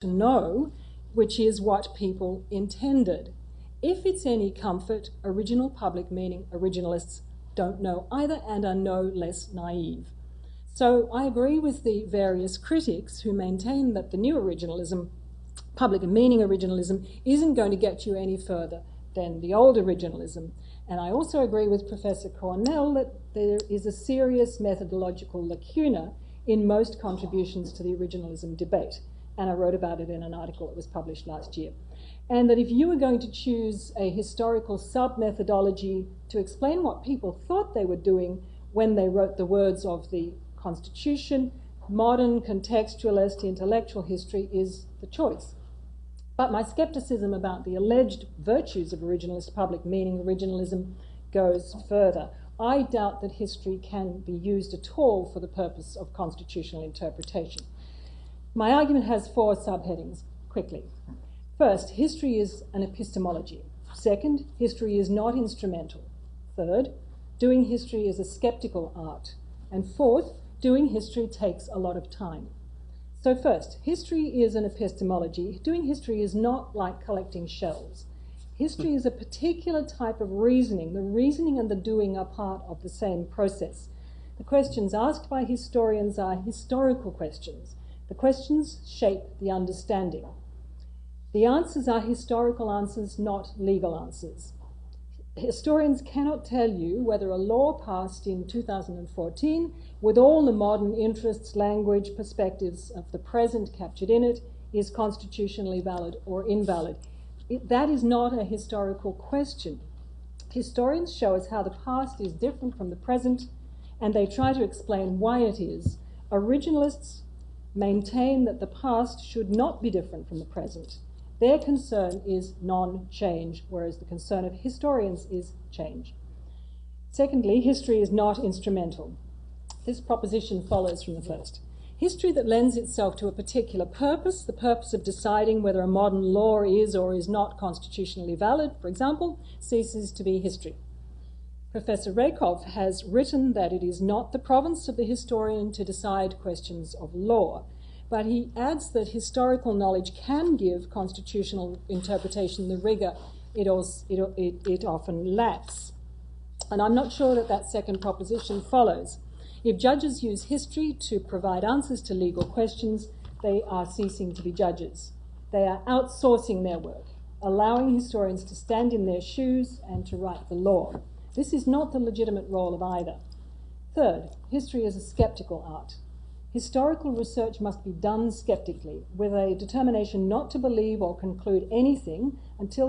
to know, which is what people intended. If it's any comfort, original public meaning originalists don't know either and are no less naive. So I agree with the various critics who maintain that the new originalism, public meaning originalism, isn't going to get you any further than the old originalism. And I also agree with Professor Cornell that there is a serious methodological lacuna in most contributions to the originalism debate. And I wrote about it in an article that was published last year. And that if you were going to choose a historical sub-methodology to explain what people thought they were doing when they wrote the words of the Constitution, modern contextualist intellectual history is the choice. But my skepticism about the alleged virtues of originalist public meaning originalism goes further. I doubt that history can be used at all for the purpose of constitutional interpretation. My argument has 4 subheadings, quickly. First, history is an epistemology. Second, history is not instrumental. Third, doing history is a skeptical art. And fourth, doing history takes a lot of time. So first, history is an epistemology. Doing history is not like collecting shells. History is a particular type of reasoning. The reasoning and the doing are part of the same process. The questions asked by historians are historical questions. The questions shape the understanding. The answers are historical answers, not legal answers. Historians cannot tell you whether a law passed in 2014, with all the modern interests, language, perspectives of the present captured in it, is constitutionally valid or invalid. That is not a historical question. Historians show us how the past is different from the present, and they try to explain why it is. Originalists maintain that the past should not be different from the present. Their concern is non-change, whereas the concern of historians is change. Secondly, history is not instrumental. This proposition follows from the first. History that lends itself to a particular purpose, the purpose of deciding whether a modern law is or is not constitutionally valid, for example, ceases to be history. Professor Rakoff has written that it is not the province of the historian to decide questions of law, but he adds that historical knowledge can give constitutional interpretation the rigor it often lacks. And I'm not sure that that second proposition follows. If judges use history to provide answers to legal questions, they are ceasing to be judges. They are outsourcing their work, allowing historians to stand in their shoes and to write the law. This is not the legitimate role of either. Third, history is a skeptical art. Historical research must be done skeptically, with a determination not to believe or conclude anything until the